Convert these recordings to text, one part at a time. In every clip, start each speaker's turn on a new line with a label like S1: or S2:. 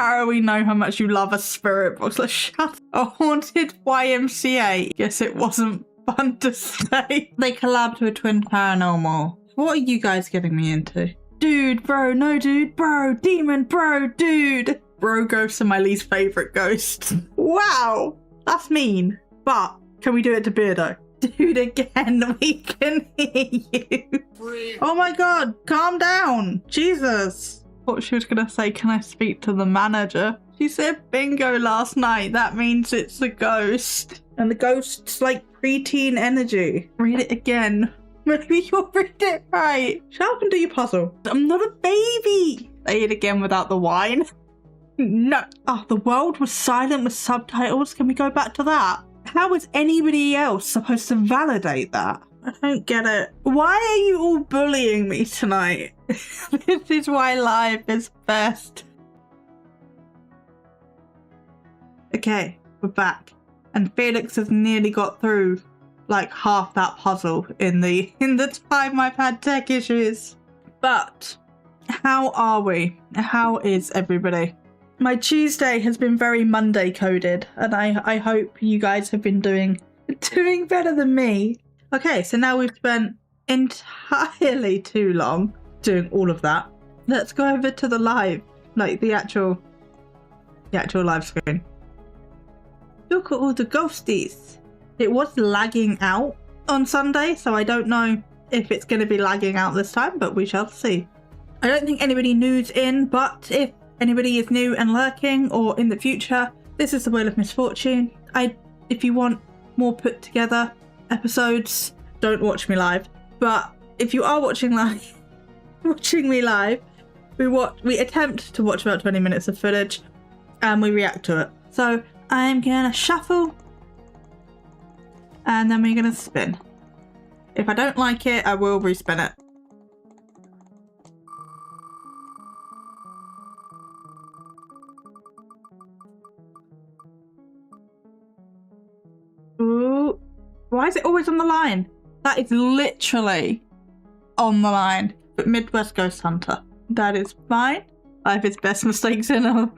S1: Tara, we know how much you love a spirit box. Let's shut a haunted YMCA. Guess it wasn't fun to say. They collabed with Twin Paranormal. What are you guys getting me into? Dude, bro, no dude, bro, demon, bro, dude. Bro ghosts are my least favourite ghosts. Wow, that's mean. But can we do it to Beardo? Dude, again, we can hear you. Oh my god, calm down. Jesus. Thought she was gonna say, can I speak to the manager? She said bingo last night. That means it's a ghost. And the ghost's like preteen energy. Read it again. Maybe you'll read it right. Shut up and do your puzzle. I'm not a baby. Say it again without the whine. No. Oh, the world was silent with subtitles. Can we go back to that? How is anybody else supposed to validate that? I don't get it. Why are you all bullying me tonight? This is why live is best. Okay, we're back. And Felix has nearly got through like half that puzzle in the time I've had tech issues. But how are we? How is everybody? My Tuesday has been very Monday coded, and I hope you guys have been doing better than me. Okay, so now we've spent entirely too long doing all of that. Let's go over to the live, like the actual live screen. Look at all the ghosties. It was lagging out on Sunday, so I don't know if it's going to be lagging out this time, but we shall see. I don't think anybody new's in, but if anybody is new and lurking or in the future, this is the Wheel of Misfortune. If you want more put together episodes, don't watch me live. But if you are watching me live, we attempt to watch about 20 minutes of footage and we react to it. So I'm gonna shuffle and then we're gonna spin. If I don't like it, I will respin it. Ooh, why is it always on the line? That is literally on the line. But Midwest Ghost Hunter. That is fine. I have its best mistakes in it.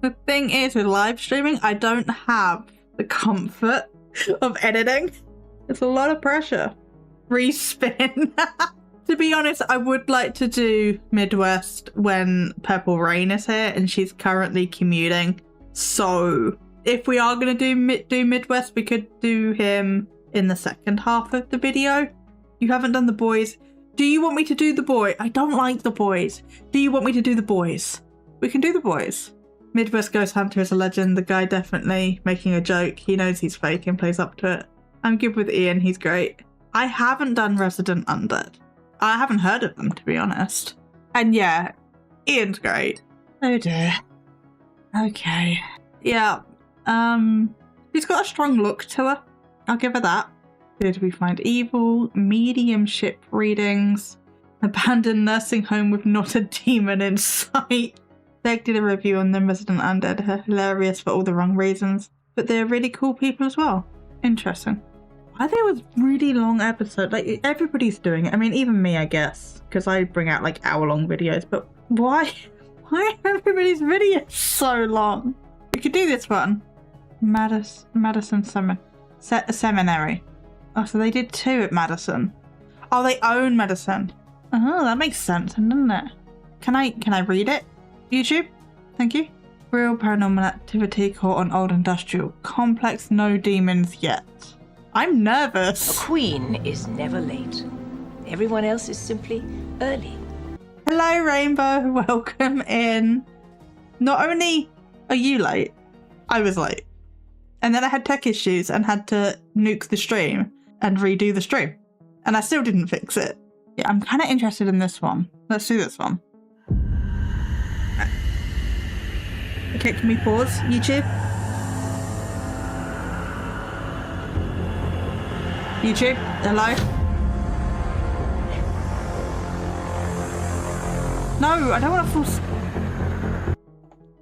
S1: The thing is with live streaming, I don't have the comfort of editing. It's a lot of pressure. Respin. To be honest, I would like to do Midwest when Purple Rain is here and she's currently commuting. So if we are going to do Midwest, we could do him in the second half of the video. You haven't done the boys. Do you want me to do the boy? I don't like the boys. Do you want me to do the boys? We can do the boys. Midwest Ghost Hunter is a legend. The guy definitely making a joke. He knows he's fake and plays up to it. I'm good with Ian. He's great. I haven't done Resident Undead. I haven't heard of them, to be honest. And yeah, Ian's great. Oh dear. Okay. Yeah. She's got a strong look to her. I'll give her that. Did we find evil? Mediumship readings. Abandoned nursing home with not a demon in sight. Meg did a review on them. Resident Undead. They're hilarious for all the wrong reasons. But they're really cool people as well. Interesting. Why there was really long episodes? Like, everybody's doing it. I mean, even me, I guess. Because I bring out like hour-long videos. But why are everybody's videos so long? We could do this one. Madison Seminary. Oh, so they did two at Madison. Oh, they own Madison. Oh, that makes sense, doesn't it? Can I read it? YouTube? Thank you. Real paranormal activity caught on old industrial complex. No demons yet. I'm nervous.
S2: A queen is never late. Everyone else is simply early.
S1: Hello, Rainbow. Welcome in. Not only are you late, I was late. And then I had tech issues and had to nuke the stream and redo the stream. And I still didn't fix it. Yeah, I'm kind of interested in this one. Let's do this one. Okay, can we pause, YouTube? YouTube, hello? No, I don't want to force...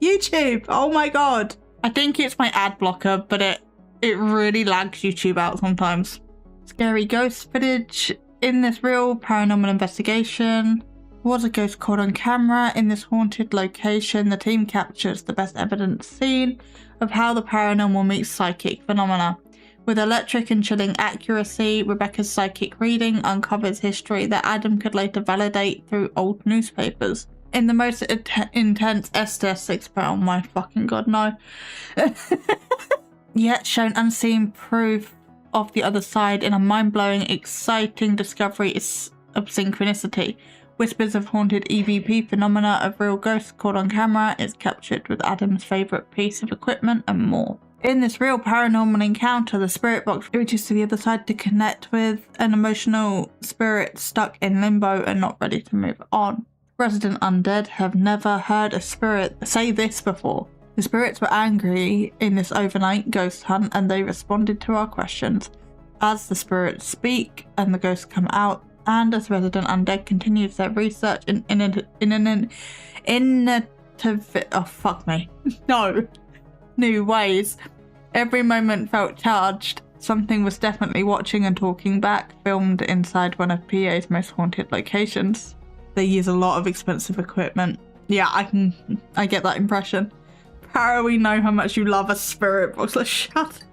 S1: YouTube, oh my god. I think it's my ad blocker, but it really lags YouTube out sometimes. Scary ghost footage in this real paranormal investigation. Was a ghost caught on camera in this haunted location? The team captures the best evidence seen of how the paranormal meets psychic phenomena. With electric and chilling accuracy, Rebecca's psychic reading uncovers history that Adam could later validate through old newspapers. In the most intense Estes experiment, oh my fucking god, no. Yet shown unseen proof of the other side in a mind-blowing, exciting discovery of synchronicity. Whispers of haunted EVP phenomena of real ghosts caught on camera is captured with Adam's favourite piece of equipment and more. In this real paranormal encounter, the spirit box reaches to the other side to connect with an emotional spirit stuck in limbo and not ready to move on. Resident Undead have never heard a spirit say this before. The spirits were angry in this overnight ghost hunt and they responded to our questions. As the spirits speak and the ghosts come out, and as Resident Undead continues their research in new ways, every moment felt charged. Something was definitely watching and talking back, filmed inside one of PA's most haunted locations. They use a lot of expensive equipment. Yeah, I get that impression. Para, we know how much you love a spirit box. Let's shut.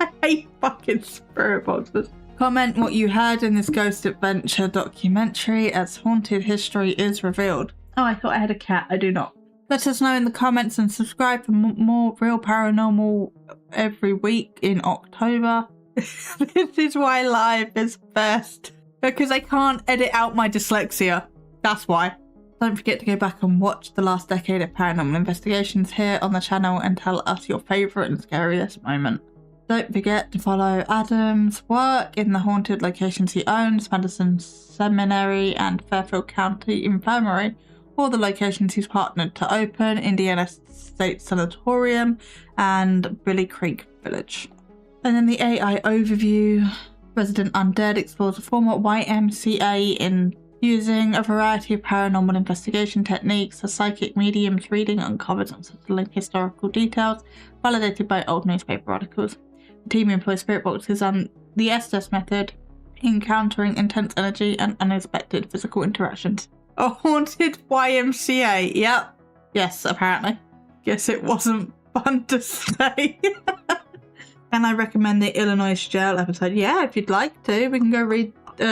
S1: I hate fucking spirit boxes. Comment what you heard in this ghost adventure documentary as haunted history is revealed. Oh, I thought I had a cat. I do not. Let us know in the comments and subscribe for more real paranormal every week in October. This is why live is best. Because I can't edit out my dyslexia. That's why. Don't forget to go back and watch the last decade of paranormal investigations here on the channel and tell us your favourite and scariest moment. Don't forget to follow Adam's work in the haunted locations he owns, Madison Seminary and Fairfield County Infirmary, or the locations he's partnered to open, Indiana State Sanatorium and Billy Creek Village. And then the AI overview. Resident Undead explores a former YMCA in using a variety of paranormal investigation techniques. A psychic medium's reading uncovers unsettling historical details validated by old newspaper articles. The team employs spirit boxes on the Estes method, encountering intense energy and unexpected physical interactions. A haunted YMCA, yep. Yes, apparently. Guess it wasn't fun to say. And I recommend the Illinois jail episode. Yeah, if you'd like to, we can go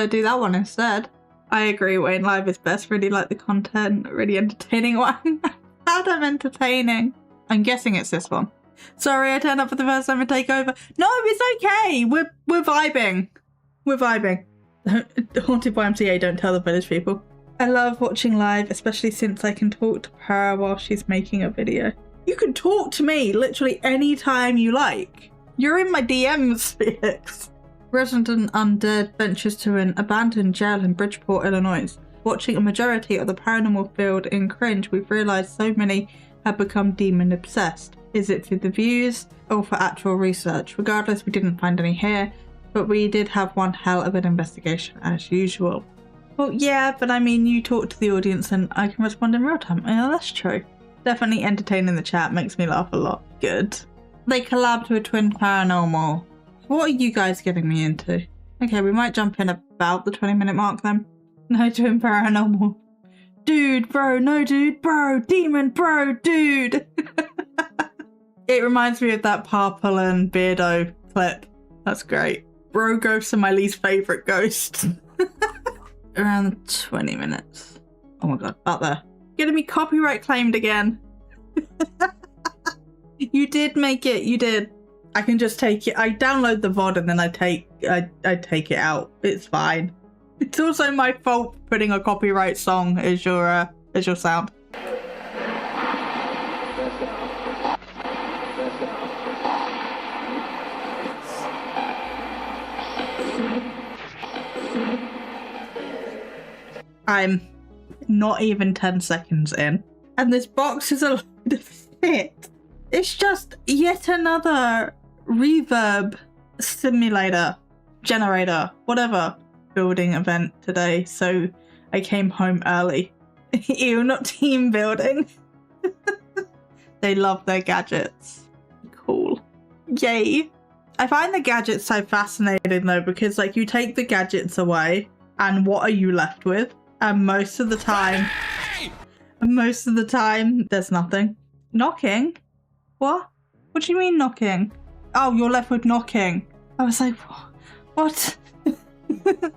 S1: do that one instead. I agree, Wayne Live is best. Really like the content, really entertaining one. Adam entertaining. I'm guessing it's this one. Sorry, I turned up for the first time to take over. No, it's okay. We're vibing. We're vibing. Haunted YMCA, don't tell the village people. I love watching live, especially since I can talk to Para while she's making a video. You can talk to me literally anytime you like. You're in my DMs, Felix. Resident Undead ventures to an abandoned jail in Bridgeport, Illinois. Watching a majority of the paranormal field in cringe, we've realised so many have become demon obsessed. Is it for the views or for actual research? Regardless, we didn't find any here, but we did have one hell of an investigation as usual. Well, yeah, but I mean, you talk to the audience and I can respond in real time. Yeah, that's true. Definitely entertaining the chat, makes me laugh a lot. Good. They collabed with Twin Paranormal. What are you guys getting me into? Okay, we might jump in about the 20-minute mark then. No Twin Paranormal. Dude, bro, no dude, bro, demon, bro, dude. It reminds me of that Purple and Beardo clip. That's great. Bro ghosts are my least favourite ghosts. Around 20 minutes. Oh my god, about there. Getting me copyright claimed again. You did make it, you did. I can just take it. I download the VOD and then I take it out. It's fine. It's also my fault putting a copyright song as your sound. I'm not even 10 seconds in. And this box is a load of shit. It's just yet another reverb simulator, generator, whatever building event today. So I came home early. Ew, not team building. They love their gadgets. Cool. Yay. I find the gadgets so fascinating though, because like you take the gadgets away and what are you left with? And most of the time, there's nothing. Knocking? What? What do you mean knocking? Oh, you're left with knocking. I was like, what?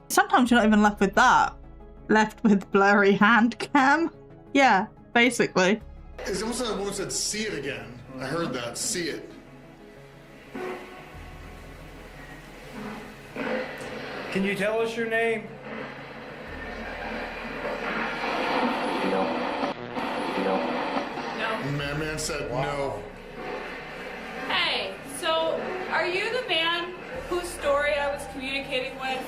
S1: Sometimes you're not even left with that. Left with blurry hand cam? Yeah, basically.
S3: It's almost like a woman said, see it again. I heard that, see it.
S4: Can you tell us your name?
S3: Man said no.
S5: Hey, so are you the man whose story I was communicating with?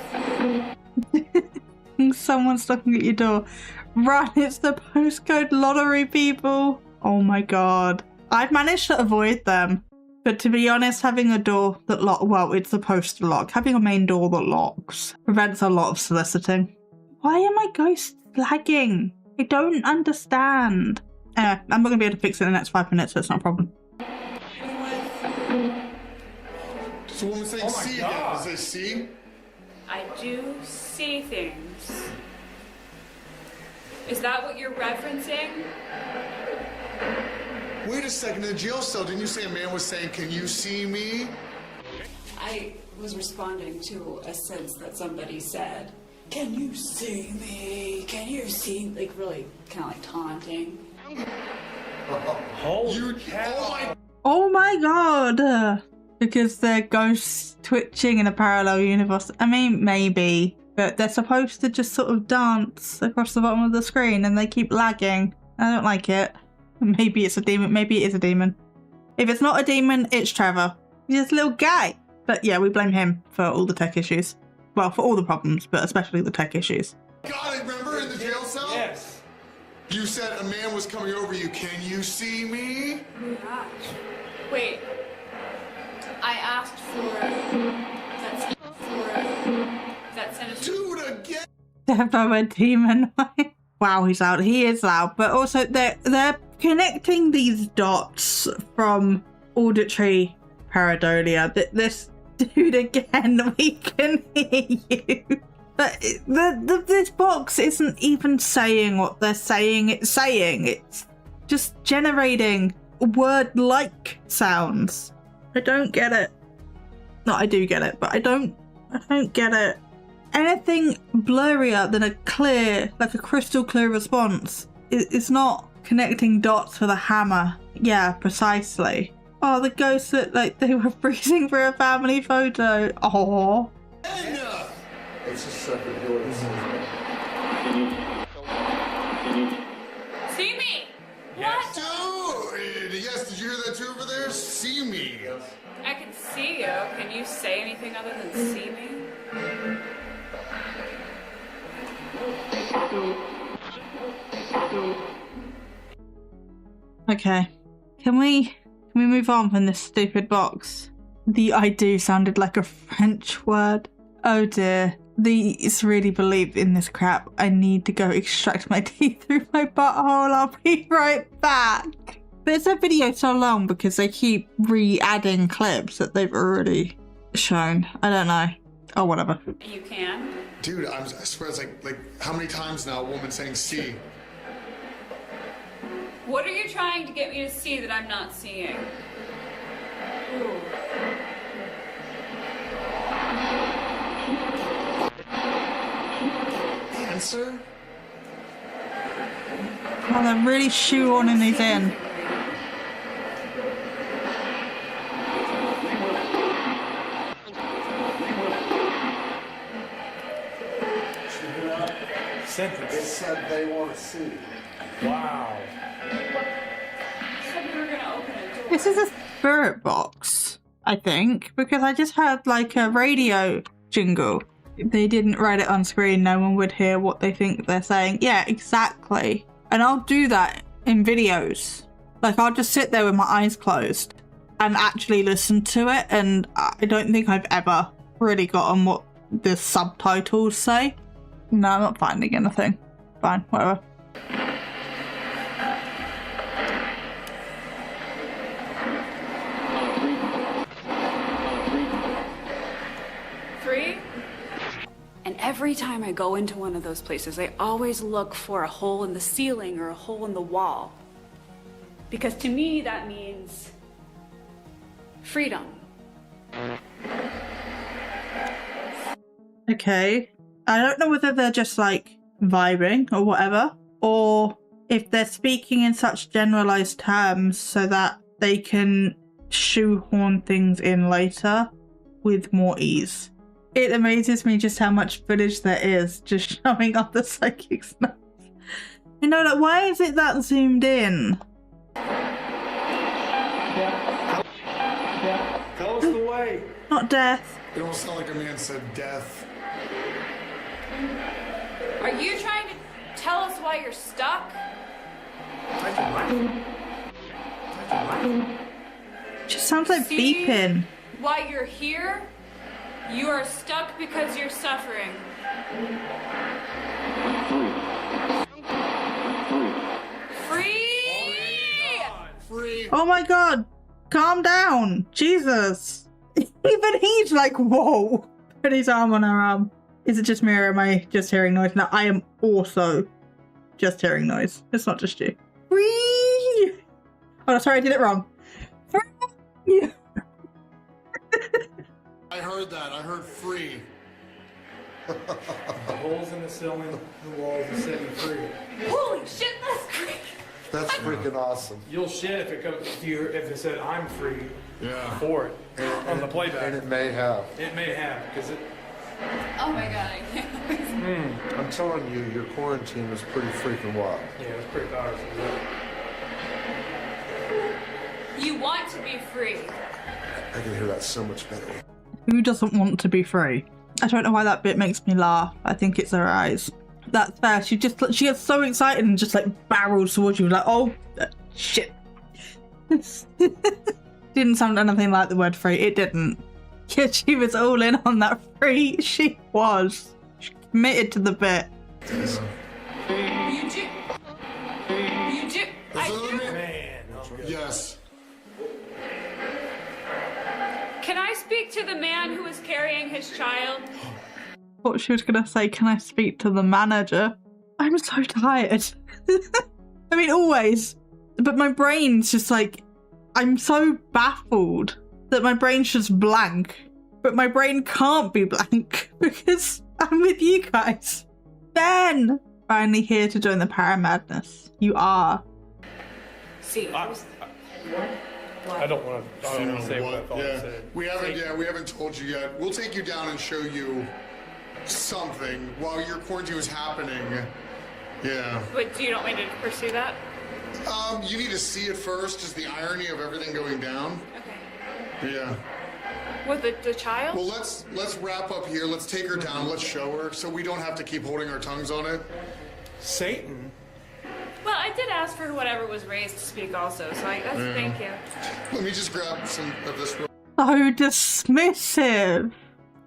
S1: Someone's knocking at your door. Run, it's the postcode lottery people. Oh my god. I've managed to avoid them. But to be honest, having a door that locks, well, it's supposed to lock. Having a main door that locks prevents a lot of soliciting. Why am I ghost lagging? I don't understand. I'm not going to be able to fix it in the next 5 minutes, so it's not a problem.
S3: So woman saying see again. Does they see?
S5: I do see things. Is that what you're referencing?
S3: Wait a second, in the jail cell, didn't you say a man was saying, can you see me?
S6: I was responding to a sense that somebody said, can you see me? Can you see? Like really kind of like taunting.
S4: Holy cow.
S1: Oh my god! Because they're ghosts twitching in a parallel universe. I mean, maybe. But they're supposed to just sort of dance across the bottom of the screen and they keep lagging. I don't like it. Maybe it's a demon. Maybe it is a demon. If it's not a demon, it's Trevor. He's just a little guy. But yeah, we blame him for all the tech issues. Well, for all the problems, but especially the tech issues.
S3: God, remember in the jail cell?
S4: Yes.
S3: You said a man was coming over you. Can you see me?
S5: Gosh. Wait. I asked for that sentence.
S3: Dude, again.
S1: Trevor, a demon. Wow, he's loud. He is loud. But also, they're connecting these dots from auditory pareidolia. This dude again, we can hear you. But this box isn't even saying what they're saying. It's saying. It's just generating word-like sounds. I don't get it. No, I do get it, but I don't get it. Anything blurrier than a clear, like a crystal clear response, it's not connecting dots with a hammer. Yeah, precisely. Oh, the ghosts look like they were freezing for a family photo. Oh.
S3: Enough!
S7: It's a separate door.
S5: See me?
S4: Yes.
S3: Dude! Yes, did you hear that too over there? See me.
S5: I can see you. Can you say anything other than see me?
S1: Okay. Can we move on from this stupid box? The I do sounded like a French word. Oh dear. These really believe in this crap. I need to go extract my teeth through my butthole. I'll be right back. But a video so long because they keep re-adding clips that they've already shown. I don't know. Oh, whatever.
S5: You can.
S3: Dude, I swear it's like how many times now a woman saying see?
S5: What are you trying to get me to see that I'm not seeing? Ooh.
S3: Answer?
S1: Oh, they're really shoehorning these in.
S4: Sentence.
S7: It said they want to see.
S4: Wow.
S5: Said we were gonna open a door.
S1: This is a spirit box, I think, because I just heard like a radio jingle. If they didn't write it on screen, no one would hear what they think they're saying. Yeah, exactly. And I'll do that in videos. Like, I'll just sit there with my eyes closed and actually listen to it, and I don't think I've ever really gotten what the subtitles say. No, I'm not finding anything. Fine, whatever.
S6: every time I go into one of those places, I always look for a hole in the ceiling or a hole in the wall. Because to me, that means freedom.
S1: Okay. I don't know whether they're just like vibing or whatever, or if they're speaking in such generalized terms so that they can shoehorn things in later with more ease. It amazes me just how much footage there is just showing up the psychic's nuts. You know, like, why is it that zoomed in?
S4: Tell us the way.
S1: Not death.
S3: It almost sounded like a man said death.
S5: Are you trying to tell us why you're stuck?
S1: Just sounds like
S5: See?
S1: beeping.
S5: Why you're here? You are stuck because you're suffering. Free!
S1: Oh my god! Calm down! Jesus! Even he's like, whoa! Put his arm on her arm. Is it just me or am I just hearing noise? No, I am also just hearing noise. It's not just you. Free! Oh, sorry, I did it wrong. Free!
S3: I heard that. I heard free.
S4: The holes in the ceiling, the walls are setting free.
S5: Holy shit, that's great!
S7: That's freaking awesome.
S4: You'll shit if it comes to you if it said I'm free
S3: Yeah.
S4: for it on the playback.
S7: And it may have.
S4: It may have because it.
S5: Oh my god, I can't.
S7: I'm telling you, your quarantine is pretty freaking wild.
S4: Yeah, it's pretty powerful.
S5: You want to be free.
S7: I can hear that so much better.
S1: Who doesn't want to be free? I don't know why that bit makes me laugh. I think it's her eyes. That's fair. She gets so excited and just like barrels towards you like, oh shit. Didn't sound anything like the word free. It didn't. Yeah, she was all in on that free. She was. She committed to the bit.
S5: You do. You do. I do.
S4: Man, that's good.
S3: Yes.
S5: Can I speak to the man who was carrying his child?
S1: Thought she was gonna say, can I speak to the manager? I'm so tired. I mean, always. But my brain's just like, I'm so baffled that my brain's just blank. But my brain can't be blank because I'm with you guys. Ben! Finally here to join the Paramadness. You are.
S5: See,
S4: I don't want to say what I thought I said.
S3: We haven't told you yet. We'll take you down and show you something while your quarantine was happening. Yeah.
S5: But do you don't want me to pursue that?
S3: You need to see it first, just the irony of everything going down.
S5: Okay.
S3: Yeah.
S5: With the child?
S3: Well, let's wrap up here. Let's take her down. Let's show her so we don't have to keep holding our tongues on it.
S4: Satan.
S5: Well, I did ask for whatever was raised to speak also, so thank you.
S3: Let me just grab some of this.
S1: So dismissive.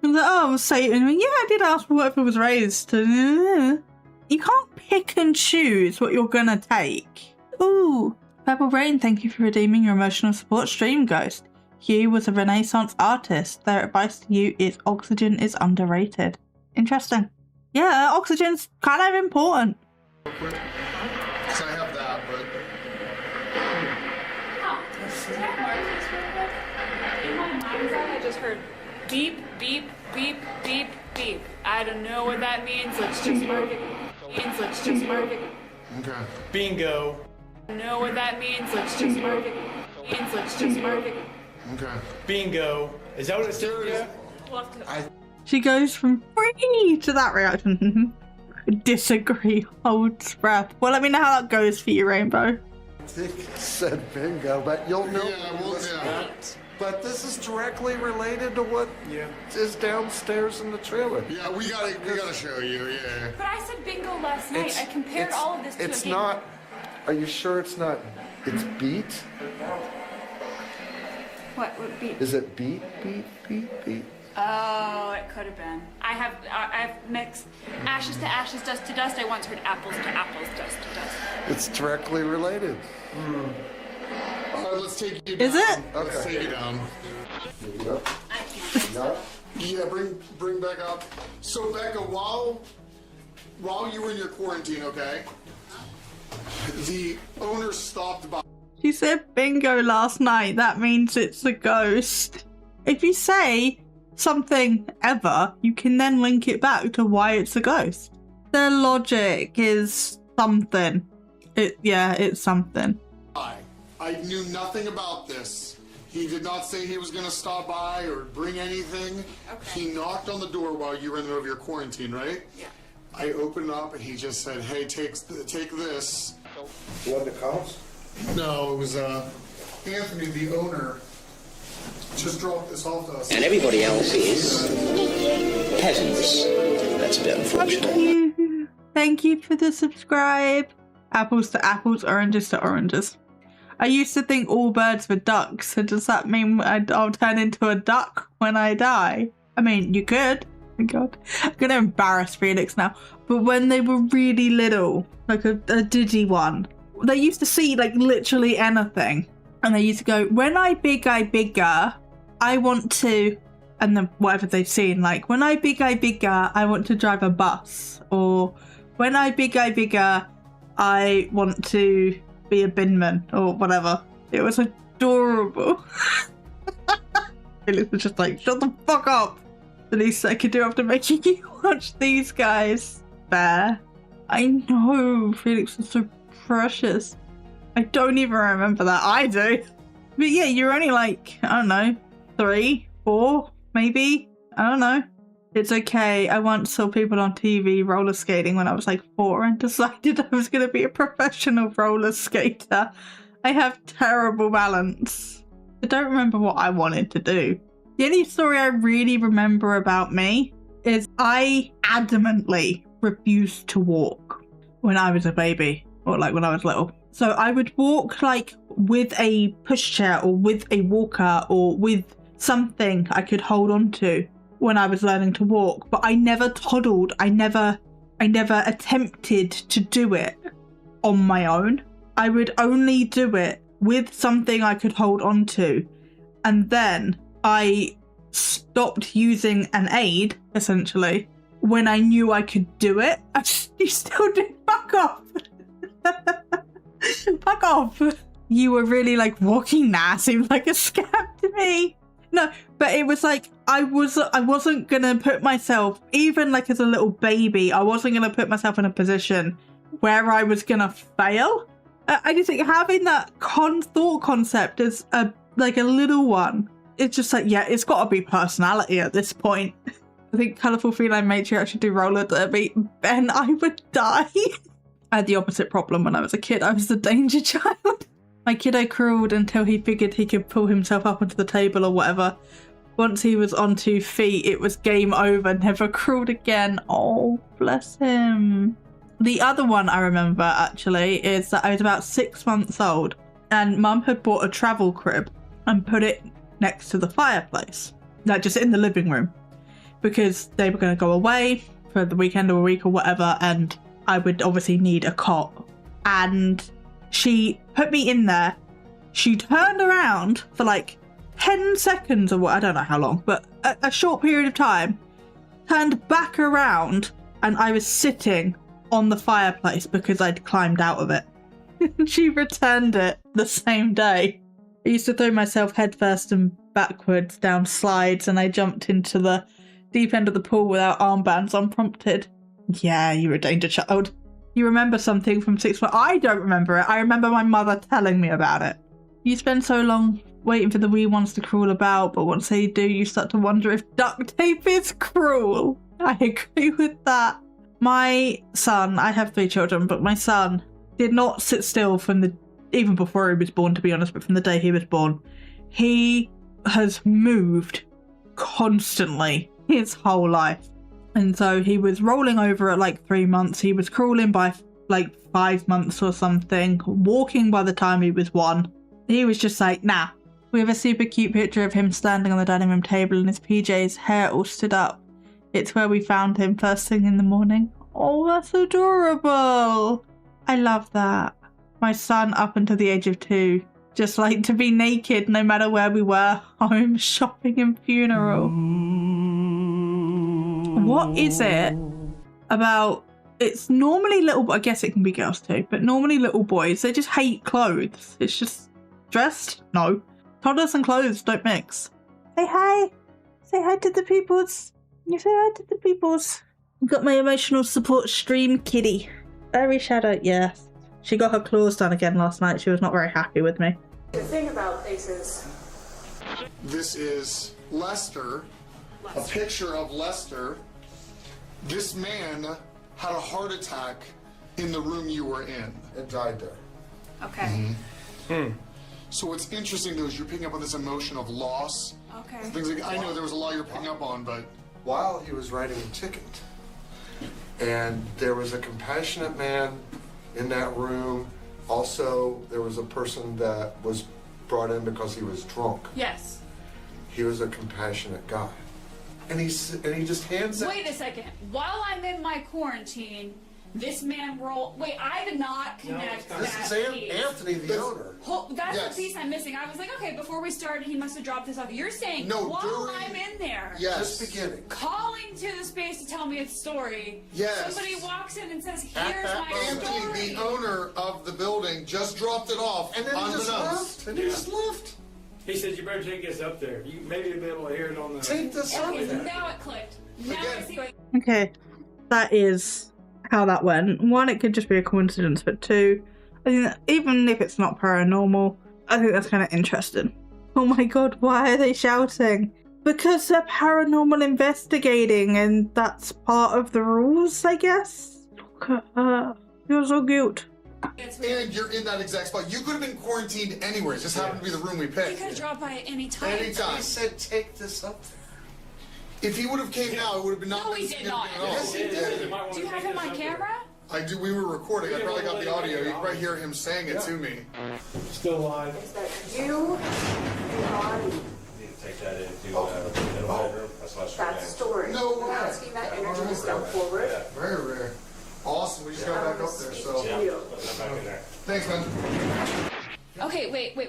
S1: I'm like, oh, Satan. Yeah, I did ask for whatever was raised. You can't pick and choose what you're gonna take. Ooh. Purple Rain, thank you for redeeming your emotional support stream, Ghost. Hugh was a Renaissance artist. Their advice to you is oxygen is underrated. Interesting. Yeah, oxygen's kind of important.
S3: Real quick. So I have that, but
S5: In my mind's eye, I just heard beep, beep, beep, beep, beep. I don't know what that means. Let's just mark it.
S3: okay.
S4: Bingo.
S5: I don't know what that means. Let's just mark it.
S3: Okay.
S4: Bingo. Is that what it
S3: There it is.
S4: said?
S5: We'll have to-
S1: She goes from free to that reaction. Disagree, holds breath. Well, let me know how that goes for you, Rainbow.
S7: Dick said bingo, but you'll know.
S3: Yeah, well, yeah.
S7: But this is directly related to what is downstairs in the trailer.
S3: Yeah, we gotta show you. Yeah.
S5: But I said bingo last night. I compared all of this to
S7: It's
S5: a game.
S7: not. Are you sure it's not? It's beat?
S5: What would be?
S7: Is it beat?
S5: Oh, it could have been. I've mixed ashes to ashes, dust to dust. I once heard apples to apples, dust to dust.
S7: It's directly related.
S3: All right, let's take you down.
S1: Is it?
S3: Let's take you down.
S5: I can't.
S3: Yeah, bring back up. So Becca, while you were in your quarantine, okay, the owner stopped by.
S1: She said bingo last night. That means it's a ghost. If you say something ever, you can then link it back to why it's a ghost. The logic is something. It's something.
S3: I knew nothing about this. He did not say he was going to stop by or bring anything.
S6: Okay.
S3: He knocked on the door while you were in the middle of your quarantine, right?
S6: Yeah.
S3: I opened up and he just said, hey, take this.
S7: You want the cows?
S3: No, it was Anthony, the owner, just dropped this off to us.
S8: And everybody else is peasants. That's a bit unfortunate.
S1: Thank you for the subscribe. Apples to apples, oranges to oranges. I used to think all birds were ducks, so does that mean I'll turn into a duck when I die? I mean, you could. Oh God, I'm gonna embarrass Felix now. But when they were really little, like a diddy one, they used to see like literally anything. And they used to go, when I bigger, I want to, and then whatever they've seen, like, when I bigger, I want to drive a bus. Or when I bigger, I want to be a binman or whatever. It was adorable. Felix was just like, shut the fuck up. The least I could do after making you watch these guys. Fair. I know, Felix was so precious. I don't even remember that. I do. But yeah, you're only like, I don't know, 3, 4, maybe. I don't know. It's okay. I once saw people on TV roller skating when I was like 4 and decided I was going to be a professional roller skater. I have terrible balance. I don't remember what I wanted to do. The only story I really remember about me is I adamantly refused to walk when I was a baby, or like when I was little. So I would walk like with a pushchair or with a walker or with something I could hold on to when I was learning to walk, but I never toddled. I never attempted to do it on my own. I would only do it with something I could hold on to. And then I stopped using an aid, essentially, when I knew I could do it. You still did. Fuck off. Fuck off. You were really like walking now seemed like a scam to me. No, but it was like I wasn't gonna put myself, even like as a little baby, I wasn't gonna put myself in a position where I was gonna fail. I just think having that thought concept as a little one, it's just like, yeah, it's got to be personality at this point. I think Colourful Feline Matriarch should do roller derby. Ben, I would die. I had the opposite problem when I was a kid. I was the danger child. My kiddo crawled until he figured he could pull himself up onto the table or whatever. Once he was on 2 feet, it was game over, never crawled again. Oh, bless him. The other one I remember, actually, is that I was about 6 months old and Mum had bought a travel crib and put it next to the fireplace, like just in the living room, because they were going to go away for the weekend or a week or whatever, and I would obviously need a cot. And she put me in there. She turned around for like 10 seconds or what, I don't know how long, but a short period of time, turned back around and I was sitting on the fireplace because I'd climbed out of it. She returned it the same day. I used to throw myself headfirst and backwards down slides, and I jumped into the deep end of the pool without armbands unprompted. Yeah, you were a danger child. You remember something from 6 months? I don't remember it. I remember my mother telling me about it. You spend so long waiting for the wee ones to crawl about, but once they do, you start to wonder if duct tape is cruel. I agree with that. My son, I have 3 children, but my son did not sit still from even before he was born, to be honest, but from the day he was born. He has moved constantly his whole life. And so he was rolling over at like 3 months. He was crawling by like 5 months or something, walking by the time he was 1. He was just like, nah. We have a super cute picture of him standing on the dining room table and his PJs, hair all stood up. It's where we found him first thing in the morning. Oh, that's adorable. I love that. My son, up until the age of 2, just liked to be naked no matter where we were, home, shopping and funeral. What is it about? It's normally little, I guess it can be girls too, but normally little boys, they just hate clothes. It's just dressed? No. Toddlers and clothes don't mix. Say hi. Say hi to the peoples. You say hi to the peoples. I've got my emotional support stream kitty. Fairy Shadow, yes. She got her claws done again last night. She was not very happy with me.
S6: The thing about faces.
S3: This is Lester. A picture of Lester. This man had a heart attack in the room you were in.
S7: And died there.
S6: Okay.
S3: So what's interesting though is you're picking up on this emotion of loss.
S6: Okay.
S3: Things like, I know there was a lot you're picking up on, but
S7: While he was writing a ticket, and there was a compassionate man in that room. Also, there was a person that was brought in because he was drunk.
S6: Yes.
S7: He was a compassionate guy. And he just hands out.
S6: Wait a second. While I'm in my quarantine, this man rolled. Wait, I did not connect that
S7: This is
S6: piece.
S7: Anthony, the owner.
S6: That's
S3: Yes.
S6: the piece I'm missing. I was like, okay, before we started, he must have dropped this off. You're saying
S3: No,
S6: while
S3: during-
S6: I'm in there,
S3: yes.
S7: Just beginning.
S6: calling to the space to tell me its story.
S3: Yes.
S6: Somebody walks in and says, "Here's my
S3: Anthony,
S6: story."
S3: the owner of the building, just dropped it off
S7: And then he just
S3: unbeknownst.
S7: left. And he just left.
S4: He said, you better take this up there. You maybe you'll be able to hear it on the...
S7: Take this up
S6: Okay, so
S7: there.
S6: now it clicked. Now I
S3: Again.
S6: see what.
S1: Okay, that is how that went. One, it could just be a coincidence, but two, I think that even if it's not paranormal, I think that's kind of interesting. Oh my god, why are they shouting? Because they're paranormal investigating, and that's part of the rules, I guess. Look at her. You're so cute.
S3: And you're in that exact spot. You could have been quarantined anywhere. It just happened to be the room we
S6: He could have
S3: picked.
S6: dropped by at any time.
S3: Anytime.
S7: He said, take this up there.
S3: If he would have came now, it would have been not
S6: No,
S3: been
S6: he did not.
S3: significant at all.
S7: Yes, he did.
S6: Do you have him on camera?
S3: I do. We were recording. I probably got the audio. You can probably hear him saying it to me.
S4: Still live.
S6: Is that you embody
S9: Take that into the bedroom. That's less
S6: that story?
S3: No
S6: I'm
S3: way.
S6: asking that energy to step forward.
S3: Very rare. Awesome. We just got back up there. So
S6: You.
S9: Put that back in there.
S3: thanks, man.
S6: Okay, wait. What?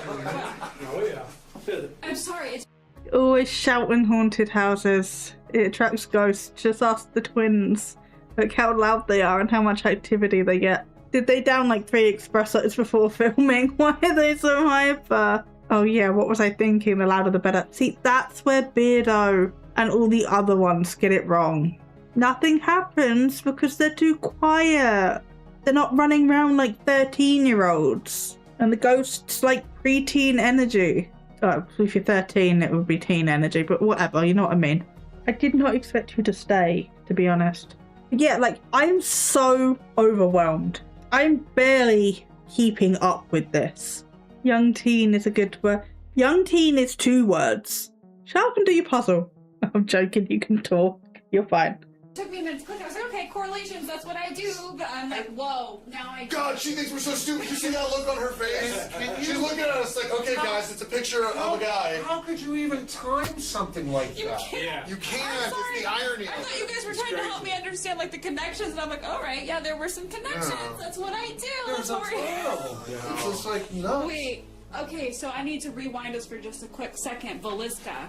S4: Oh, yeah.
S6: I'm sorry. It's
S1: Always shout in haunted houses. It attracts ghosts. Just ask the twins. Look how loud they are and how much activity they get. Did they down like 3 espressos before filming? Why are they so hyper? Oh yeah, what was I thinking? The louder the better. See, that's where Beardo and all the other ones get it wrong. Nothing happens because they're too quiet. They're not running around like 13-year-olds. And the ghosts like preteen energy. Oh, if you're 13, it would be teen energy, but whatever, you know what I mean. I did not expect you to stay, to be honest. Yeah, like, I'm so overwhelmed. I'm barely keeping up with this. Young teen is a good word. Young teen is 2 words. Shut up and do your puzzle. I'm joking, you can talk. You're fine.
S6: took me a minute to click. I was like, okay, correlations, that's what I do. But I'm like, whoa, now I.
S3: God, she thinks we're so stupid. You see that look on her face? She's looking at us like, okay, guys, it's a picture of a guy.
S7: How could you even time something like
S6: You
S7: that?
S6: can't.
S4: Yeah.
S3: You can't.
S6: I'm sorry.
S3: It's the irony
S6: I
S3: of
S6: thought you
S3: it.
S6: guys were trying to help me understand like the connections, and I'm like, all right, yeah, there were some connections.
S3: Yeah.
S6: That's what I do.
S7: There's
S6: That's
S7: a
S6: what we're
S7: terrible. It's just like, no.
S6: Wait. Okay, so I need to rewind us for just a quick second. Velisca.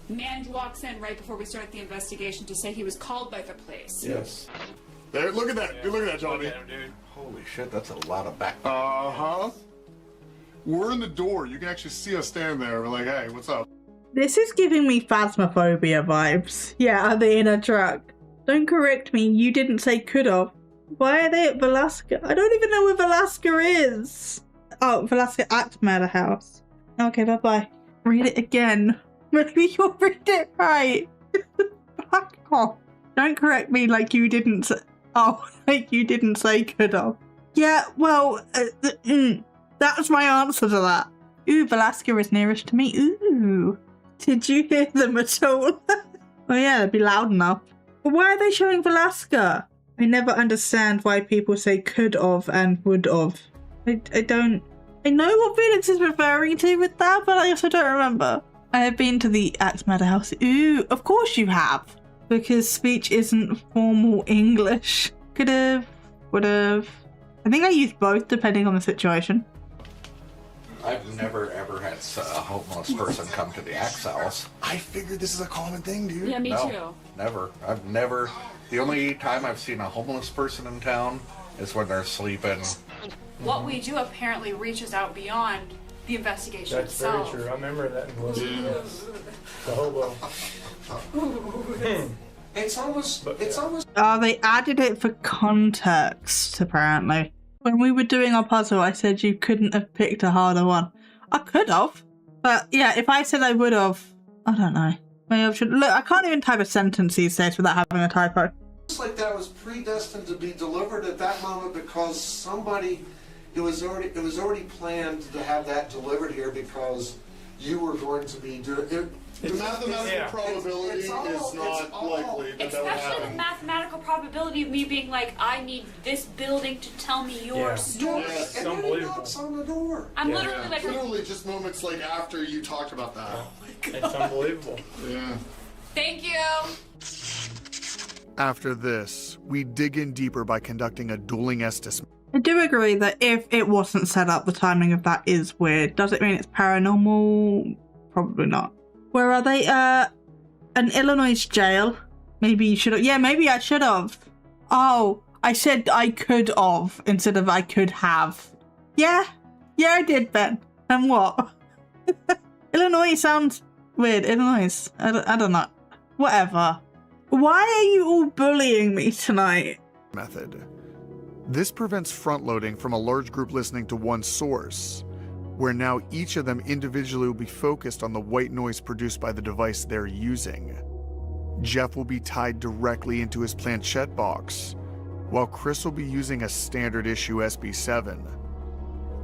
S6: Man walks in right before we start the investigation to say he was called by the place.
S7: Yes.
S3: There, look at that. Look at that, Johnny.
S7: Holy shit, that's a lot of back.
S3: Uh-huh. We're in the door. You can actually see us stand there. We're like, hey, what's up?
S1: This is giving me phasmophobia vibes. Yeah, are they in a truck? Don't correct me, you didn't say could've. Why are they at Velasca? I don't even know where Velasca is. Oh, Velasca at Murder House. Okay, bye-bye. Read it again. Maybe you'll read it right. Fuck off. Don't correct me like you didn't say... Oh, like you didn't say could've. Yeah, well, that's my answer to that. Ooh, Velasca is nearest to me. Ooh. Did you hear them at all? Oh yeah, they'd be loud enough. But why are they showing Velasca? I never understand why people say could've and would've. I don't... I know what Felix is referring to with that, but I also don't remember. I have been to the Axe Murder House. Ooh, of course you have. Because speech isn't formal English. Could've, would've. I think I use both depending on the situation.
S10: I've never ever had a homeless person come to the Axe House.
S3: I figured this is a common thing, dude.
S6: Yeah, me
S10: No,
S6: too.
S10: never. I've never. The only time I've seen a homeless person in town is when they're sleeping.
S6: What we do apparently reaches out beyond the investigation
S4: That's very
S6: itself.
S4: true. I remember that in Yes. The hobo.
S7: It's almost.
S1: Oh, they added it for context, apparently. When we were doing our puzzle, I said you couldn't have picked a harder one. I could have. But yeah, if I said I would have, I don't know. Maybe I should. Look, I can't even type a sentence these days without having a typo.
S7: It's like that was predestined to be delivered at that moment because somebody, it was already planned to have that delivered here because you were going to be doing it.
S3: The mathematical probability is not likely that that would
S6: Especially the
S3: happen.
S6: mathematical probability of me being like, I need this building to tell me your story.
S3: Yes.
S7: And then it knocks on the door.
S6: I'm literally like,
S3: Literally just moments like after you talked about that.
S4: It's unbelievable.
S3: Yeah.
S6: thank you.
S3: After this, we dig in deeper by conducting a dueling Estes.
S1: I do agree that if it wasn't set up, the timing of that is weird. Does it mean it's paranormal? Probably not. Where are they? An Illinois jail. Maybe you should have. Yeah, maybe I should have. Oh, I said I could have instead of I could have. Yeah. Yeah, I did, Ben. And what? Illinois sounds weird. Illinois. I don't know. Whatever. Why are you all bullying me tonight?
S3: Method. This prevents front-loading from a large group listening to one source, where now each of them individually will be focused on the white noise produced by the device they're using. Jeff will be tied directly into his planchette box, while Chris will be using a standard issue SB7.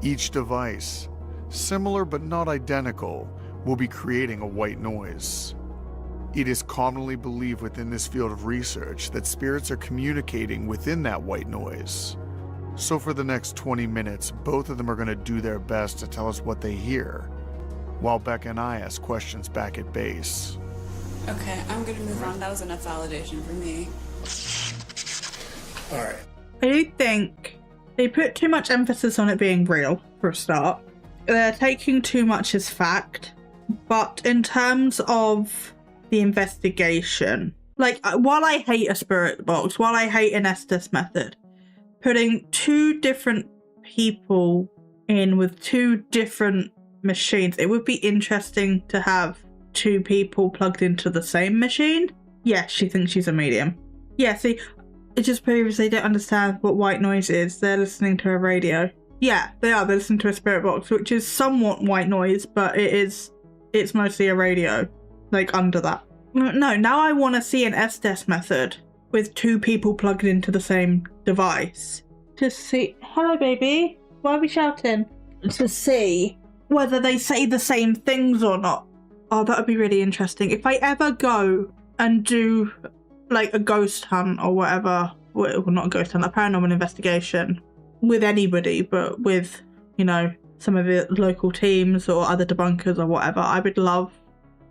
S3: Each device, similar but not identical, will be creating a white noise. It is commonly believed within this field of research that spirits are communicating within that white noise. So for the next 20 minutes, both of them are going to do their best to tell us what they hear, while Becca and I ask questions back at base.
S6: Okay, I'm gonna move on. That was enough validation for me.
S3: Alright.
S1: I do think they put too much emphasis on it being real, for a start. They're taking too much as fact. But in terms of the investigation, like, while I hate a spirit box, while I hate an Estes method, putting two different people in with two different machines, it would be interesting to have two people plugged into the same machine. Yeah, she thinks she's a medium. Yeah, see, it just proves they don't understand what white noise is. They're listening to a radio. Yeah, they are. They're listening to a spirit box, which is somewhat white noise, but it's mostly a radio, like under that. No, now I want to see an Estes method with two people plugged into the same device to see. Hello, baby. Why are we shouting? To see whether they say the same things or not. Oh, that would be really interesting. If I ever go and do like a ghost hunt or whatever, well, not a ghost hunt, a paranormal investigation with anybody, but with, you know, some of the local teams or other debunkers or whatever, I would love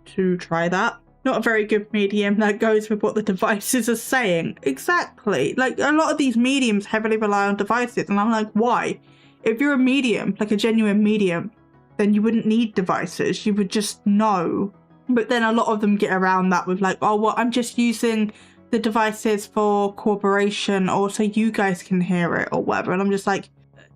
S1: to try that. Not a very good medium that goes with what the devices are saying. Exactly. Like, a lot of these mediums heavily rely on devices, and I'm like, why? If you're a medium, like a genuine medium, then you wouldn't need devices. You would just know. But then a lot of them get around that with like, oh, well, I'm just using the devices for cooperation or so you guys can hear it or whatever. And I'm just like,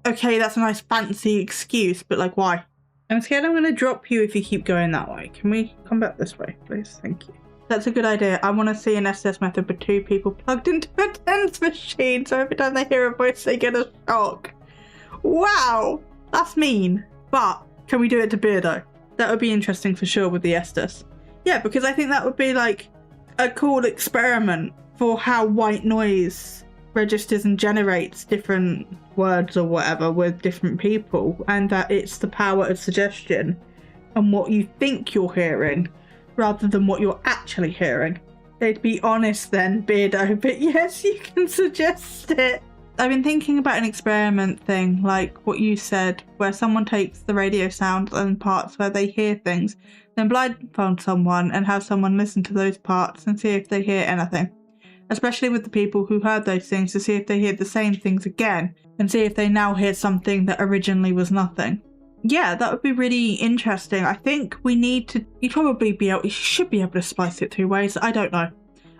S1: okay, that's a nice fancy excuse, but like, why? I'm scared I'm going to drop you if you keep going that way. Can we come back this way, please? Thank you. That's a good idea. I want to see an SS method with two people plugged into a TENS machine, so every time they hear a voice, they get a shock. Wow, that's mean. But can we do it to Beardo? That would be interesting for sure with the Estes. Yeah, because I think that would be like a cool experiment for how white noise registers and generates different words or whatever with different people, and that it's the power of suggestion and what you think you're hearing rather than what you're actually hearing. They'd be honest then, Beardo, but yes, you can suggest it. I've been thinking about an experiment thing, like what you said, where someone takes the radio sound and parts where they hear things, then blindfold someone and have someone listen to those parts and see if they hear anything. Especially with the people who heard those things, to see if they hear the same things again and see if they now hear something that originally was nothing. Yeah, that would be really interesting. I think we need to, you should be able to splice it 2 ways. I don't know.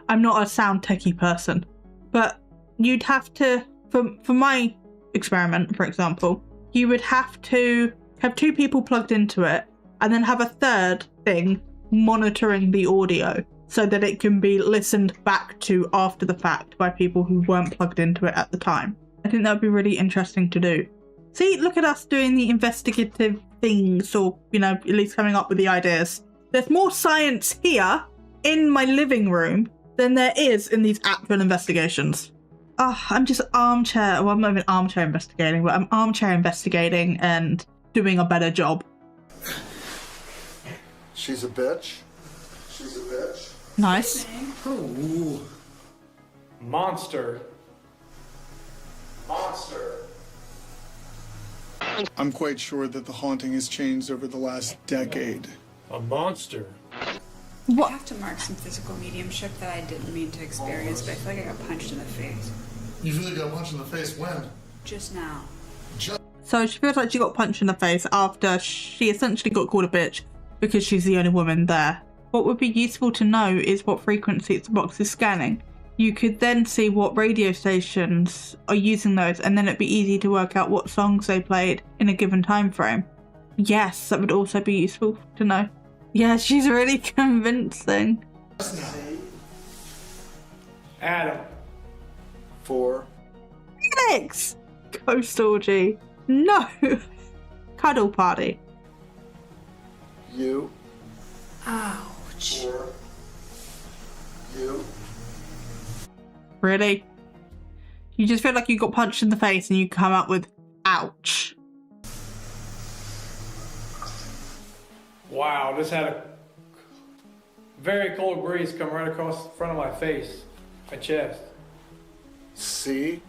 S1: I'm not a sound techie person, but you'd have to, for my experiment, for example, you would have to have 2 people plugged into it and then have a third thing monitoring the audio so that it can be listened back to after the fact by people who weren't plugged into it at the time. I think that would be really interesting to do. See, look at us doing the investigative things, or, you know, at least coming up with the ideas. There's more science here in my living room than there is in these actual investigations. Oh, I'm just armchair, well, I'm not even armchair investigating, but I'm armchair investigating and doing a better job.
S7: She's a bitch. She's a bitch.
S1: Nice.
S7: Ooh.
S4: Monster.
S7: Monster.
S3: I'm quite sure that the haunting has changed over the last decade.
S4: A monster.
S6: I have to mark some physical mediumship that I didn't mean to experience, but I feel like I got punched in the face.
S7: You really got punched in the face when?
S6: Just now.
S1: So she feels like she got punched in the face after she essentially got called a bitch because she's the only woman there. What would be useful to know is what frequency the box is scanning. You could then see what radio stations are using those, and then it'd be easy to work out what songs they played in a given time frame. Yes, that would also be useful to know. Yeah, she's really convincing.
S4: Adam.
S7: 4.
S1: Felix! Ghost orgy. No! Cuddle party.
S7: You.
S6: Ouch.
S7: 4. You.
S1: Really? You just feel like you got punched in the face and you come up with ouch.
S4: Wow, just had a very cold breeze come right across the front of my face, my chest.
S7: See?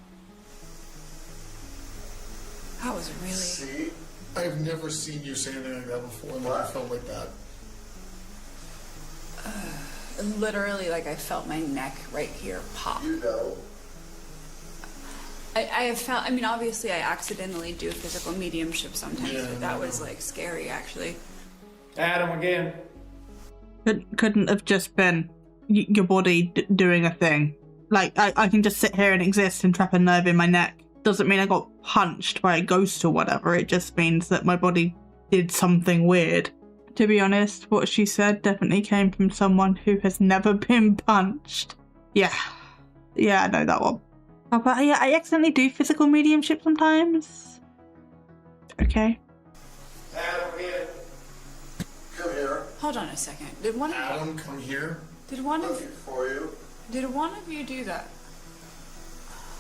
S6: That was really...
S7: See?
S3: I've never seen you say anything like that before, and I felt like that.
S6: Literally, like, I felt my neck right here pop.
S7: You know.
S6: I have felt, I mean, obviously I accidentally do physical mediumship sometimes,
S3: Yeah,
S6: but that was, like, scary, actually.
S4: Adam again.
S1: Couldn't have just been your body doing a thing. Like, I can just sit here and exist and trap a nerve in my neck. Doesn't mean I got punched by a ghost or whatever. It just means that my body did something weird. To be honest, what she said definitely came from someone who has never been punched. Yeah, I know that one. Oh, but yeah, I accidentally do physical mediumship sometimes. Okay.
S7: Adam, here. Come here.
S6: Hold on a second. Did one
S3: Adam, come here.
S7: Looking for you.
S6: Did one of you do that?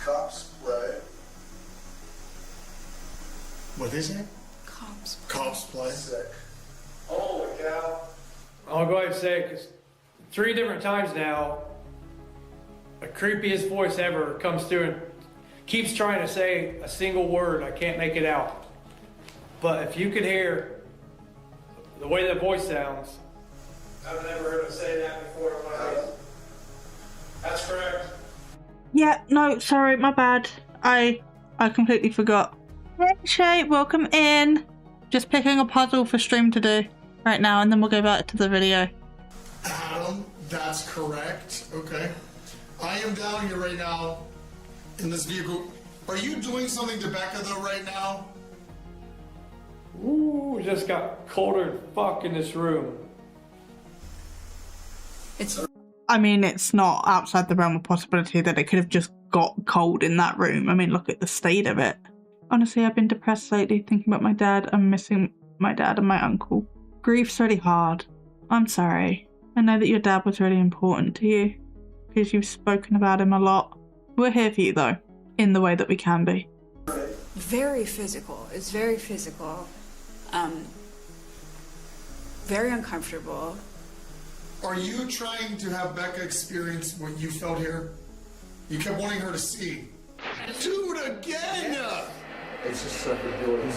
S7: Cops play.
S3: What they say?
S6: Cops.
S3: Cops play.
S7: Sick. Holy cow.
S4: I'll go ahead and say, because 3 different times now, the creepiest voice ever comes through and keeps trying to say a single word. I can't make it out. But if you could hear the way that voice sounds, I've never heard him say that before in my life. That's correct.
S1: Yeah, no, sorry, my bad. I completely forgot. Hey Shay, welcome in. Just picking a puzzle for stream to do right now, and then we'll go back to the video.
S3: Adam, that's correct. Okay. I am down here right now in this vehicle. Are you doing something to Becca though right now?
S4: Ooh, it just got colder than fuck in this room.
S1: I mean, it's not outside the realm of possibility that it could have just got cold in that room. I mean, look at the state of it. Honestly, I've been depressed lately, thinking about my dad. I'm missing my dad and my uncle. Grief's really hard. I'm sorry. I know that your dad was really important to you, because you've spoken about him a lot. We're here for you, though, in the way that we can be.
S6: Very physical. It's very physical. Very uncomfortable.
S3: Are you trying to have Becca experience what you felt here? You kept wanting her to see. Do it again! Yeah.
S7: It's just such a good.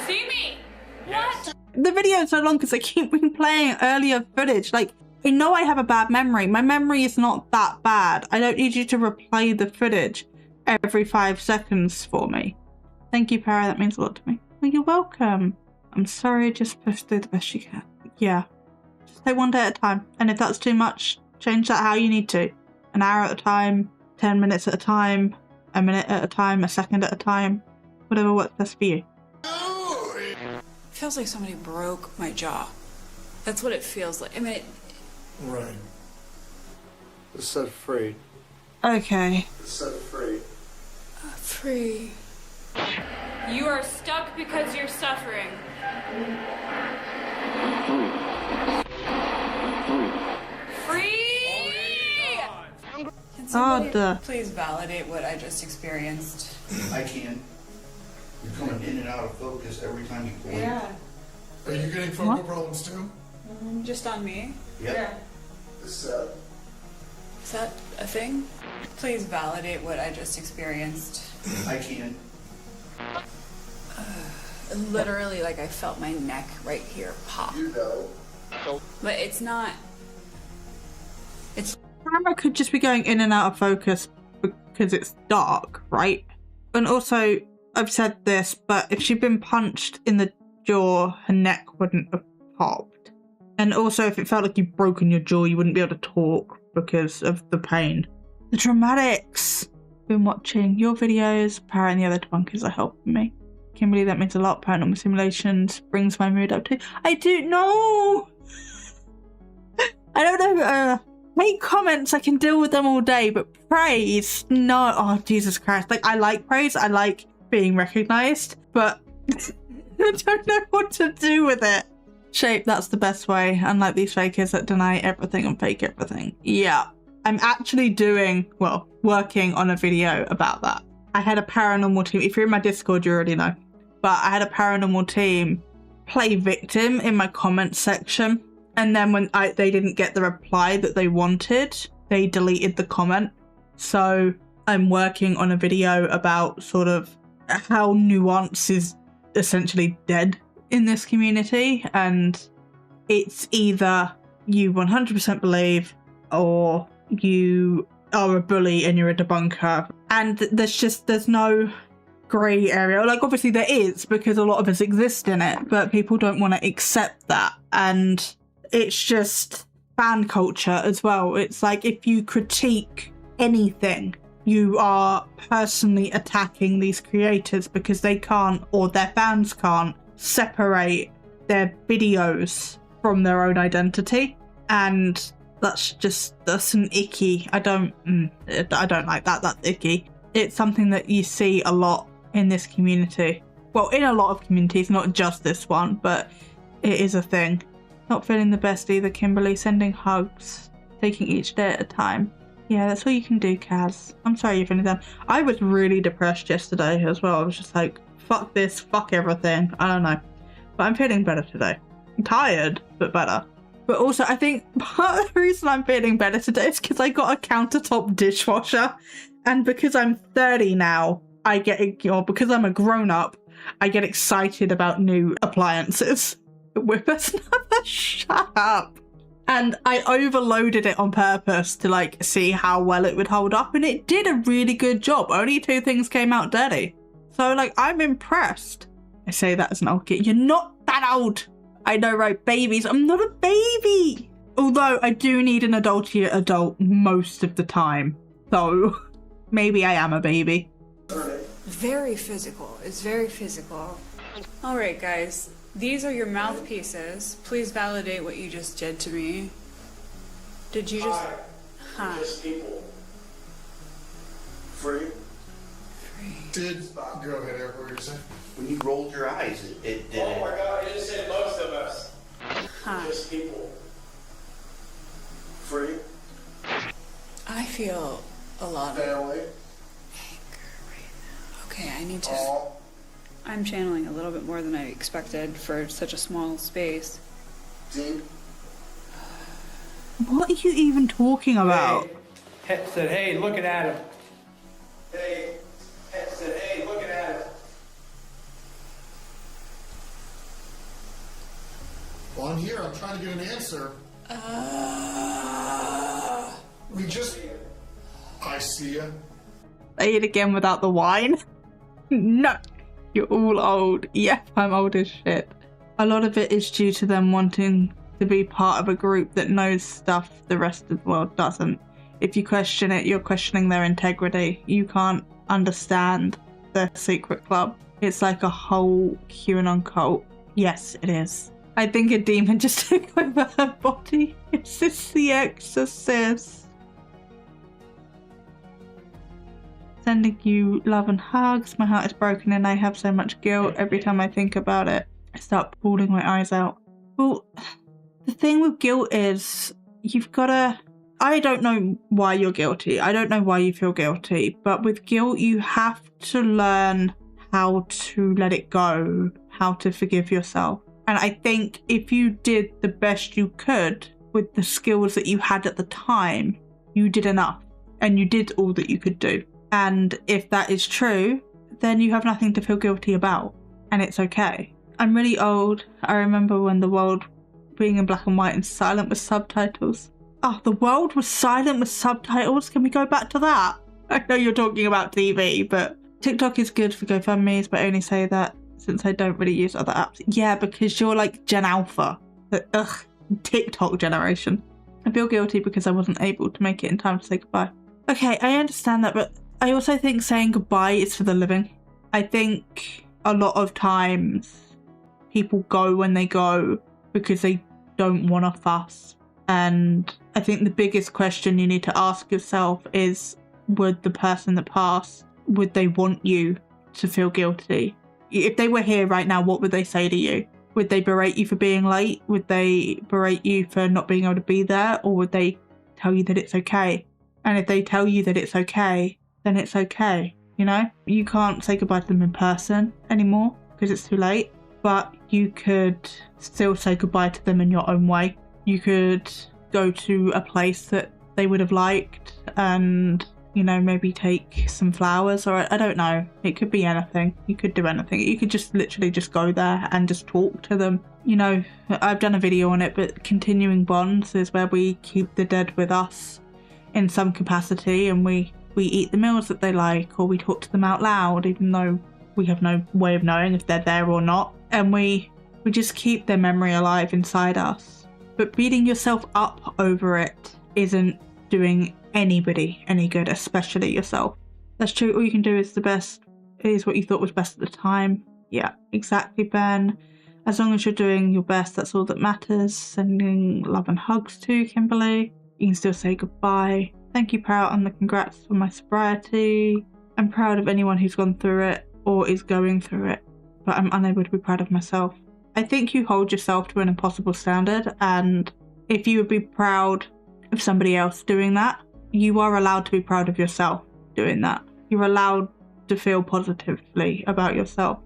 S5: See me?
S4: Yes.
S5: What?
S1: The video is so long because I keep replaying earlier footage. Like, I know I have a bad memory. My memory is not that bad. I don't need you to replay the footage. every 5 seconds for me. Thank you, Para. That means a lot to me. Well, you're welcome. I'm sorry, just push through the best you can. Yeah. Just take one day at a time. And if that's too much, change that how you need to. An hour at a time, 10 minutes at a time, a minute at a time, a second at a time. Whatever works best for you.
S6: Feels like somebody broke my jaw. That's what it feels like. I mean,
S7: Right. It said free.
S1: Okay.
S7: It said free.
S6: free.
S5: You are stuck because you're suffering. Free!
S6: Can somebody
S1: duh.
S6: please validate what I just experienced?
S8: I can. You're coming in and out of focus every time you blink.
S6: Yeah.
S7: Are you getting focal problems too?
S6: Just on me?
S8: Yep.
S6: Is that a thing? Please validate what I just experienced.
S8: I can.
S6: Literally, like I felt my neck right here pop.
S7: You know.
S6: But it's not.
S1: Camera could just be going in and out of focus because it's dark, right? And also, I've said this, but if she'd been punched in the jaw, her neck wouldn't have popped. And also, if it felt like you'd broken your jaw, you wouldn't be able to talk because of the pain. The dramatics! Been watching your videos. Para and the other debunkers are helping me. Kimberly, that means a lot. Paranormal Simulations brings my mood up too. I do know! I don't know. Hate comments, I can deal with them all day, but praise, no. Oh, Jesus Christ. Like, I like praise, I like being recognized, but I don't know what to do with it. Shape, that's the best way, unlike these fakers that deny everything and fake everything. Yeah, I'm actually working on a video about that. I had a paranormal team, if you're in my Discord, you already know, but I had a paranormal team play victim in my comment section. And then when they didn't get the reply that they wanted, they deleted the comment. So I'm working on a video about sort of how nuance is essentially dead in this community. And it's either you 100% believe or you are a bully and you're a debunker. And there's no grey area. Like, obviously there is, because a lot of us exist in it, but people don't want to accept that. And it's just fan culture as well. It's like, if you critique anything, you are personally attacking these creators because they can't, or their fans can't, separate their videos from their own identity. And that's an icky. I don't like that. That's icky. It's something that you see a lot in this community. Well, in a lot of communities, not just this one, but it is a thing. Not feeling the best either, Kimberly. Sending hugs. Taking each day at a time. Yeah, that's all you can do, Kaz. I'm sorry you're feeling down. I was really depressed yesterday as well. I was just like, fuck this, fuck everything. I don't know. But I'm feeling better today. I'm tired, but better. But also, I think part of the reason I'm feeling better today is because I got a countertop dishwasher. And because I'm 30 now, because I'm a grown-up, I get excited about new appliances. Whippersnapper, shut up. And I overloaded it on purpose to like see how well it would hold up, and it did a really good job. Only 2 things came out dirty. So like, I'm impressed. I say that as an old kid. You're not that old. I know, right? Babies. I'm not a baby. Although I do need an adultier adult most of the time. So maybe I am a baby.
S6: Very physical. It's very physical. All right, guys. These are your mouthpieces. Please validate what you just did to me. Did you just... Huh.
S7: Just people. Free? Go ahead, Eric, what were you saying?
S8: When you rolled your eyes, it did.
S4: Oh my God, it just said most of us.
S6: Huh.
S7: Just people. Free?
S6: I feel a lot of
S7: Family?
S6: anger right now. Okay, I need to...
S7: All?
S6: I'm channeling a little bit more than I expected for such a small space.
S7: Deep?
S1: What are you even talking about?
S4: Hey, said, hey, looking at him. Hey, said, hey, looking at him.
S7: Well, I'm here. I'm trying to get an answer. I see ya.
S1: Say it again without the whine. No, you're all old. Yeah, I'm old as shit. A lot of it is due to them wanting to be part of a group that knows stuff the rest of the world doesn't. If you question it, you're questioning their integrity. You can't understand their secret club. It's like a whole QAnon cult. Yes, it is. I think a demon just took over her body. Is this The Exorcist? Sending you love and hugs. My heart is broken and I have so much guilt. Every time I think about it, I start bawling my eyes out. Well, the thing with guilt is you've got to... I don't know why you're guilty. I don't know why you feel guilty. But with guilt, you have to learn how to let it go, how to forgive yourself. And I think if you did the best you could with the skills that you had at the time, you did enough. And you did all that you could do. And if that is true, then you have nothing to feel guilty about. And it's okay. I'm really old. I remember when the world being in black and white and silent with subtitles. Oh, the world was silent with subtitles? Can we go back to that? I know you're talking about TV, but TikTok is good for GoFundMes, but I only say that since I don't really use other apps. Yeah, because you're like Gen Alpha. Ugh, TikTok generation. I feel guilty because I wasn't able to make it in time to say goodbye. Okay, I understand that, but I also think saying goodbye is for the living. I think a lot of times people go when they go because they don't want to fuss. And I think the biggest question you need to ask yourself is, would the person that passed, would they want you to feel guilty? If they were here right now, what would they say to you? Would they berate you for being late? Would they berate you for not being able to be there? Or would they tell you that it's okay? And if they tell you that it's okay, then it's okay, you know? You can't say goodbye to them in person anymore because it's too late, but you could still say goodbye to them in your own way. You could go to a place that they would have liked and, you know, maybe take some flowers, or I don't know. It could be anything. You could do anything. You could just literally just go there and just talk to them. You know, I've done a video on it, but continuing bonds is where we keep the dead with us in some capacity, and we eat the meals that they like, or we talk to them out loud, even though we have no way of knowing if they're there or not. And we just keep their memory alive inside us. But beating yourself up over it isn't doing anybody any good, especially yourself. That's true. All you can do is the best, is what you thought was best at the time. Yeah, exactly, Ben. As long as you're doing your best, that's all that matters. Sending love and hugs to Kimberly. You can still say goodbye. Thank you, Proud, on the congrats for my sobriety. I'm proud of anyone who's gone through it or is going through it, but I'm unable to be proud of myself. I think you hold yourself to an impossible standard, and if you would be proud of somebody else doing that, you are allowed to be proud of yourself doing that. You're allowed to feel positively about yourself,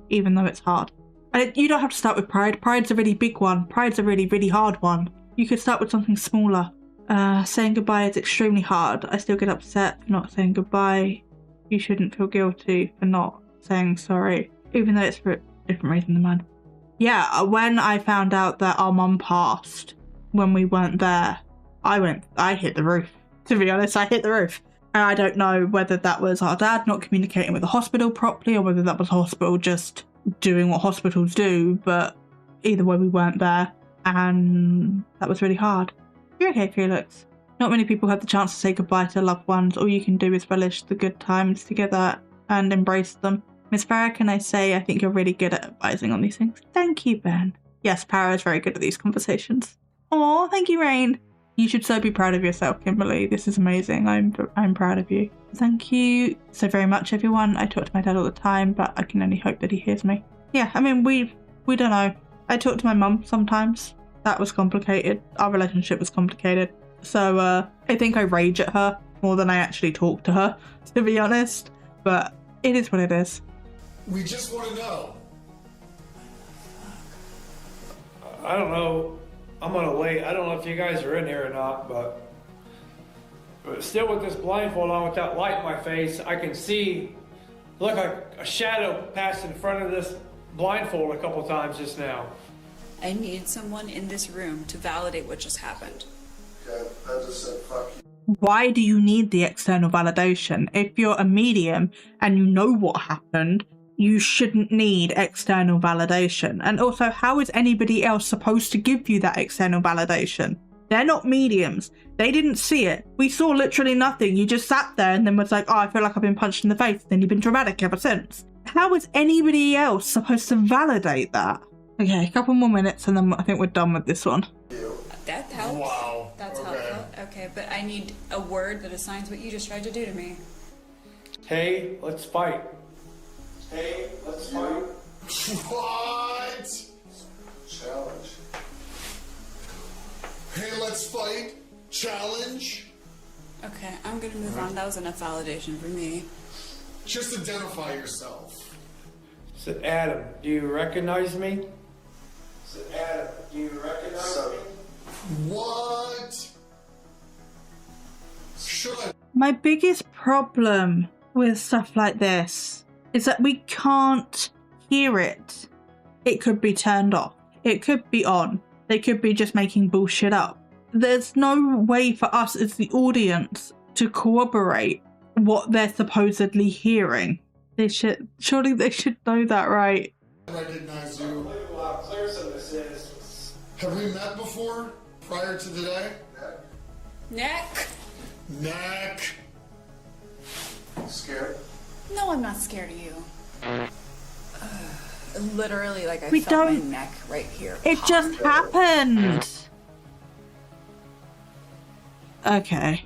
S1: even though it's hard. And you don't have to start with pride. Pride's a really big one. Pride's a really, really hard one. You could start with something smaller. Saying goodbye is extremely hard. I still get upset for not saying goodbye. You shouldn't feel guilty for not saying sorry, even though it's for a different reason than mine. Yeah, when I found out that our mum passed when we weren't there, I hit the roof. To be honest, I hit the roof. And I don't know whether that was our dad not communicating with the hospital properly, or whether that was the hospital just doing what hospitals do, but either way we weren't there, and that was really hard. You're okay, Felix. Not many people have the chance to say goodbye to loved ones. All you can do is relish the good times together and embrace them. Miss Farah, can I say I think you're really good at advising on these things? Thank you, Ben. Yes, Farah is very good at these conversations. Oh, thank you, Rain. You should so be proud of yourself, Kimberly. This is amazing. I'm proud of you. Thank you so very much, everyone. I talk to my dad all the time, but I can only hope that he hears me. Yeah, I mean, we don't know. I talk to my mum sometimes. That was complicated. Our relationship was complicated. So I think I rage at her more than I actually talk to her, to be honest. But it is what it is.
S7: We just want to know.
S4: I don't know. I'm gonna wait. I don't know if you guys are in here or not, but still with this blindfold on, with that light in my face, I can see, look, a shadow passed in front of this blindfold a couple times just now.
S6: I need someone in this room to validate what just happened.
S7: Okay, I just said fuck you.
S1: Why do you need the external validation? If you're a medium and you know what happened, you shouldn't need external validation. And also, how is anybody else supposed to give you that external validation? They're not mediums. They didn't see it. We saw literally nothing. You just sat there and then was like, oh, I feel like I've been punched in the face. Then you've been dramatic ever since. How is anybody else supposed to validate that? Okay, a couple more minutes and then I think we're done with this one.
S6: That helps.
S7: Wow.
S6: That's
S7: Okay.
S6: helpful. Okay, but I need a word that assigns what you just tried to do to me.
S4: Hey, let's fight. Hey, let's fight.
S7: What? Challenge. Hey, let's fight. Challenge.
S6: Okay, I'm gonna move on. That was enough validation for me.
S7: Just identify yourself.
S4: Said Adam, do you recognize me? Said Adam, do you recognize me?
S7: What? Should I?
S1: My biggest problem with stuff like this is that we can't hear it. It could be turned off. It could be on. They could be just making bullshit up. There's no way for us as the audience to corroborate what they're supposedly hearing. Surely they should know that, right?
S7: Recognize you.
S4: How clear some of this is.
S7: Have we met before? Prior to today?
S6: Neck.
S7: Neck. Scared?
S6: No, I'm not scared of you. Literally, like I
S1: We
S6: felt my
S1: don't-
S6: neck right here.
S1: It just happened. Okay.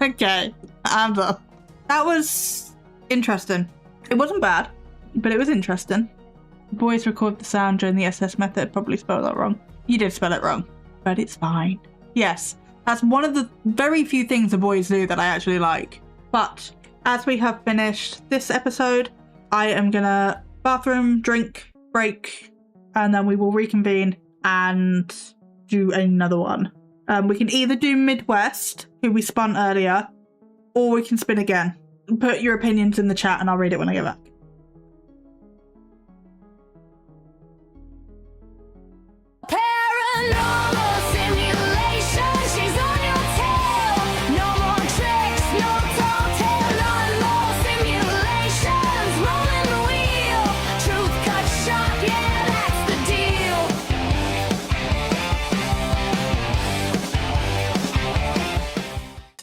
S1: Okay. I'm done. That was interesting. It wasn't bad, but it was interesting. Boys record the sound during the SS method. Probably spelled that wrong. You did spell it wrong, but it's fine. Yes, that's one of the very few things the boys do that I actually like. But as we have finished this episode, I am gonna bathroom, drink, break, and then we will reconvene and do another one. We can either do Midwest, who we spun earlier, or we can spin again. Put your opinions in the chat and I'll read it when I get back.